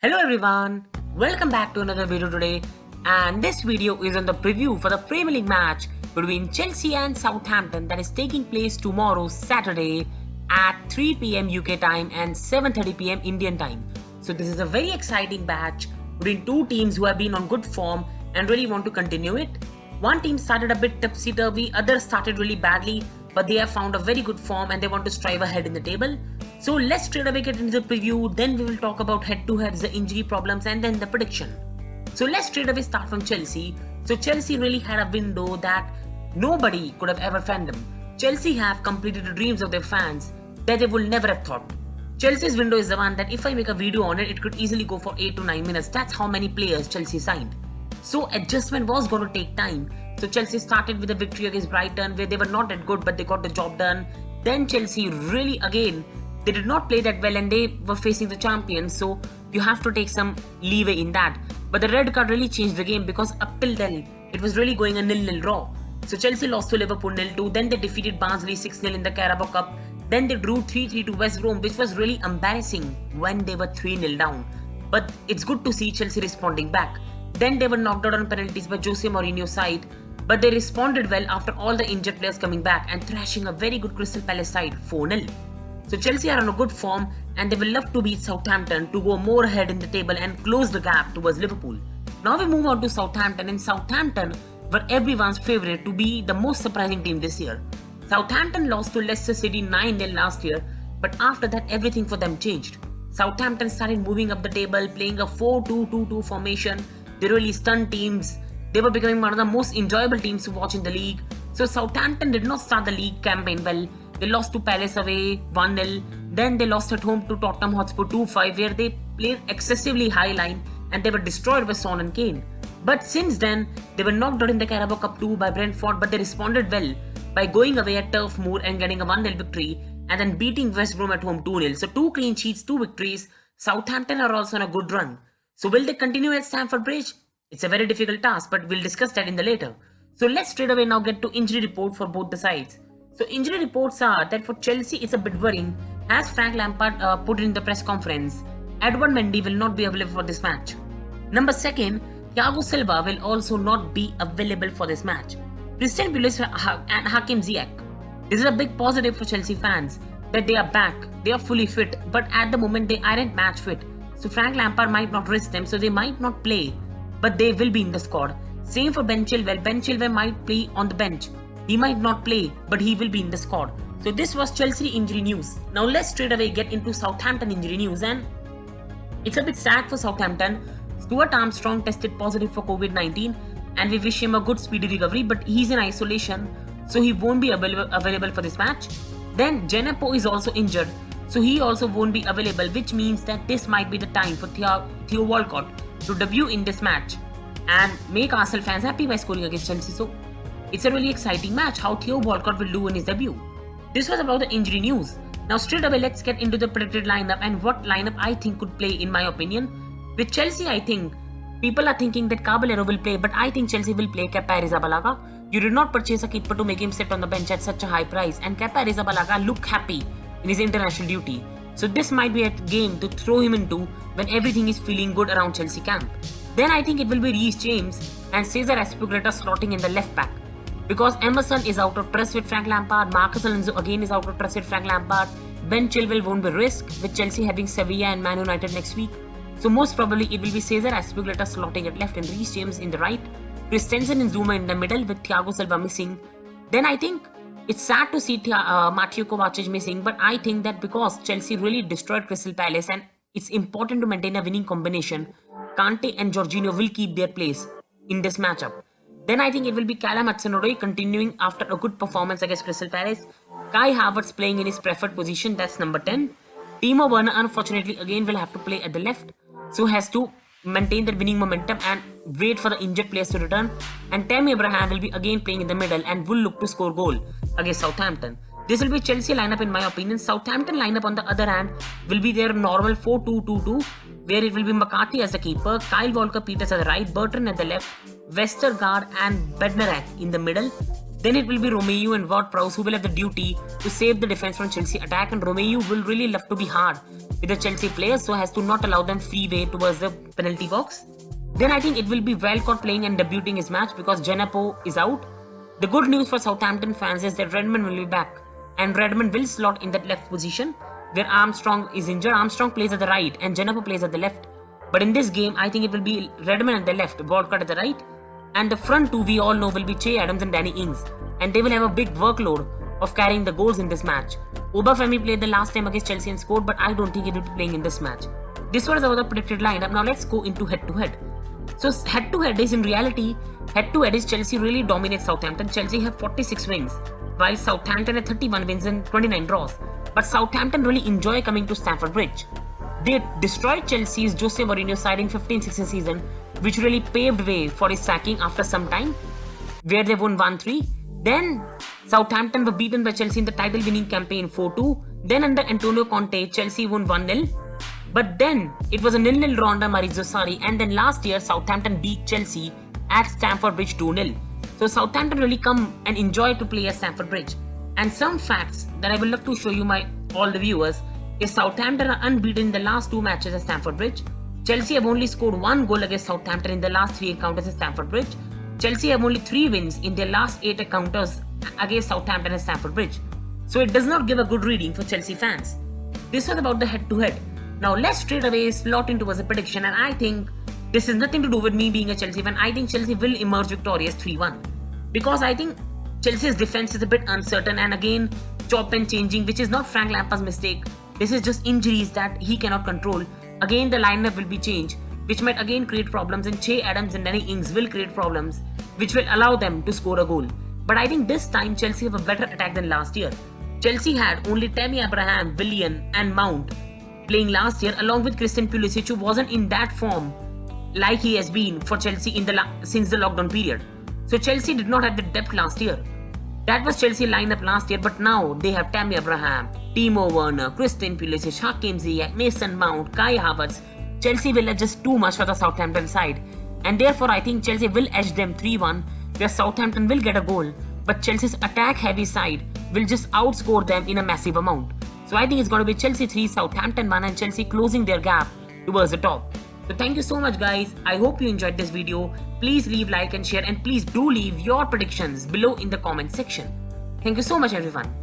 Hello everyone, welcome back to another video today, and this video is on the preview for the Premier League match between Chelsea and Southampton that is taking place tomorrow Saturday at 3 p.m. UK time and 7:30 p.m. Indian time. So this is a very exciting match between two teams who have been on good form and really want to continue it. One team started a bit topsy-turvy, others started really badly, but they have found a very good form and they want to strive ahead in the table. So let's straight away get into the preview, then we will talk about head-to-heads, the injury problems and then the prediction. So let's straight away start from Chelsea. So Chelsea really had a window that nobody could have ever fathomed. Chelsea have completed the dreams of their fans that they would never have thought. Chelsea's window is the one that if I make a video on it, it could easily go for 8 to 9 minutes. That's how many players Chelsea signed. So adjustment was going to take time. So Chelsea started with a victory against Brighton where they were not that good but they got the job done. Then Chelsea really again, they did not play that well and they were facing the champions, so you have to take some leeway in that. But the red card really changed the game because up till then, it was really going a 0-0 draw. So Chelsea lost to Liverpool 0-2, then they defeated Barnsley 6-0 in the Carabao Cup, then they drew 3-3 to West Brom, which was really embarrassing when they were 3-0 down. But it's good to see Chelsea responding back. Then they were knocked out on penalties by Jose Mourinho's side, but they responded well after all the injured players coming back and thrashing a very good Crystal Palace side 4-0. So Chelsea are on a good form and they will love to beat Southampton to go more ahead in the table and close the gap towards Liverpool. Now we move on to Southampton, and Southampton were everyone's favourite to be the most surprising team this year. Southampton lost to Leicester City 9-0 last year, but after that everything for them changed. Southampton started moving up the table, playing a 4-2-2-2 formation. They really stunned teams. They were becoming one of the most enjoyable teams to watch in the league. So Southampton did not start the league campaign well. They lost to Palace away 1-0. Then they lost at home to Tottenham Hotspur 2-5 where they played excessively high line and they were destroyed by Son and Kane. But since then, they were knocked out in the Carabao Cup 2 by Brentford, but they responded well by going away at Turf Moor and getting a 1-0 victory and then beating West Brom at home 2-0. So 2 clean sheets, 2 victories. Southampton are also on a good run. So will they continue at Stamford Bridge? It's a very difficult task, but we'll discuss that in the later. So let's straight away now get to injury report for both the sides. So injury reports are that for Chelsea it's a bit worrying, as Frank Lampard put in the press conference. Edward Mendy will not be available for this match. Number 2, Thiago Silva will also not be available for this match. Christian Pulisic and Hakim Ziyech. This is a big positive for Chelsea fans that they are back, they are fully fit, but at the moment they aren't match fit. So Frank Lampard might not risk them, so they might not play, but they will be in the squad. Same for Ben Chilwell. Ben Chilwell might play on the bench. He might not play, but he will be in the squad. So this was Chelsea injury news. Now let's straight away get into Southampton injury news, and it's a bit sad for Southampton. Stuart Armstrong tested positive for COVID-19 and we wish him a good speedy recovery, but he's in isolation, so he won't be available for this match. Then Djenepo is also injured, so he also won't be available, which means that this might be the time for Theo Walcott to debut in this match and make Arsenal fans happy by scoring against Chelsea. So it's a really exciting match how Theo Walcott will do in his debut. This was about the injury news. Now straight away let's get into the predicted lineup and what lineup I think could play in my opinion. With Chelsea, I think people are thinking that Caballero will play, but I think Chelsea will play Kepa Arrizabalaga. You did not purchase a keeper to make him sit on the bench at such a high price, and Kepa Arrizabalaga look happy in his international duty. So this might be a game to throw him into when everything is feeling good around Chelsea camp. Then I think it will be Reece James and Cesar Azpilicueta slotting in the left back. Because Emerson is out of trust with Frank Lampard, Marcus Alonso again is out of trust with Frank Lampard, Ben Chilwell won't be risked with Chelsea having Sevilla and Man United next week. So most probably it will be Cesar Azpilicueta slotting at left and Reece James in the right, Christensen and Zuma in the middle with Thiago Silva missing. Then I think it's sad to see Mateo Kovacic missing, but I think that because Chelsea really destroyed Crystal Palace and it's important to maintain a winning combination, Kante and Jorginho will keep their place in this matchup. Then I think it will be Callum Hudson-Odoi continuing after a good performance against Crystal Palace. Kai Havertz playing in his preferred position, that's number 10. Timo Werner unfortunately again will have to play at the left, so has to maintain the winning momentum and wait for the injured players to return. And Tammy Abraham will be again playing in the middle and will look to score goal against Southampton. This will be Chelsea lineup in my opinion. Southampton lineup on the other hand will be their normal 4-2-2-2, where it will be McCarthy as the keeper, Kyle Walker-Peters at the right, Bertrand at the left, Westergaard and Bednarek in the middle, then it will be Romeu and Ward-Prowse who will have the duty to save the defense from Chelsea attack, and Romeu will really love to be hard with the Chelsea players so as to not allow them free way towards the penalty box. Then I think it will be Walcott playing and debuting his match because Djenepo is out. The good news for Southampton fans is that Redmond will be back, and Redmond will slot in that left position where Armstrong is injured. Armstrong plays at the right and Djenepo plays at the left. But in this game, I think it will be Redmond at the left, Walcott at the right, and the front two we all know will be Che Adams and Danny Ings, and they will have a big workload of carrying the goals in this match. Obafemi played the last time against Chelsea and scored, but I don't think he will be playing in this match. This was our predicted lineup. Now let's go into head-to-head. So head-to-head is in reality, head-to-head is Chelsea really dominates Southampton. Chelsea have 46 wins, while Southampton have 31 wins and 29 draws. But Southampton really enjoy coming to Stamford Bridge. They destroyed Chelsea's Jose Mourinho side in 15-16 season, which really paved way for his sacking after some time, where they won 1-3. Then Southampton were beaten by Chelsea in the title-winning campaign 4-2. Then under Antonio Conte, Chelsea won 1-0. But then it was a 0-0 draw under Maurizio Sarri, and then last year Southampton beat Chelsea at Stamford Bridge 2-0. So Southampton really come and enjoy to play at Stamford Bridge. And some facts that I will love to show you all the viewers is Southampton are unbeaten in the last 2 matches at Stamford Bridge. Chelsea have only scored 1 goal against Southampton in the last 3 encounters at Stamford Bridge. Chelsea have only 3 wins in their last 8 encounters against Southampton at Stamford Bridge. So it does not give a good reading for Chelsea fans. This was about the head-to-head. Now let's straight away slot into as a prediction, and I think this has nothing to do with me being a Chelsea fan. I think Chelsea will emerge victorious 3-1. Because I think Chelsea's defense is a bit uncertain, and again chop and changing, which is not Frank Lampard's mistake. This is just injuries that he cannot control. Again the lineup will be changed, which might again create problems, and Che Adams and Danny Ings will create problems, which will allow them to score a goal. But I think this time Chelsea have a better attack than last year. Chelsea had only Tammy Abraham, Willian and Mount playing last year, along with Christian Pulisic, who wasn't in that form like he has been for Chelsea since the lockdown period. So Chelsea did not have the depth last year. That was Chelsea lineup last year, but now they have Tammy Abraham, Timo Werner, Christian Pulisic, Hakim Ziyech, Mason Mount, Kai Havertz. Chelsea will adjust too much for the Southampton side, and therefore I think Chelsea will edge them 3-1, where Southampton will get a goal, but Chelsea's attack-heavy side will just outscore them in a massive amount. So I think it's going to be Chelsea 3, Southampton 1, and Chelsea closing their gap towards the top. So thank you so much guys. I hope you enjoyed this video. Please leave like and share, and please do leave your predictions below in the comment section. Thank you so much everyone.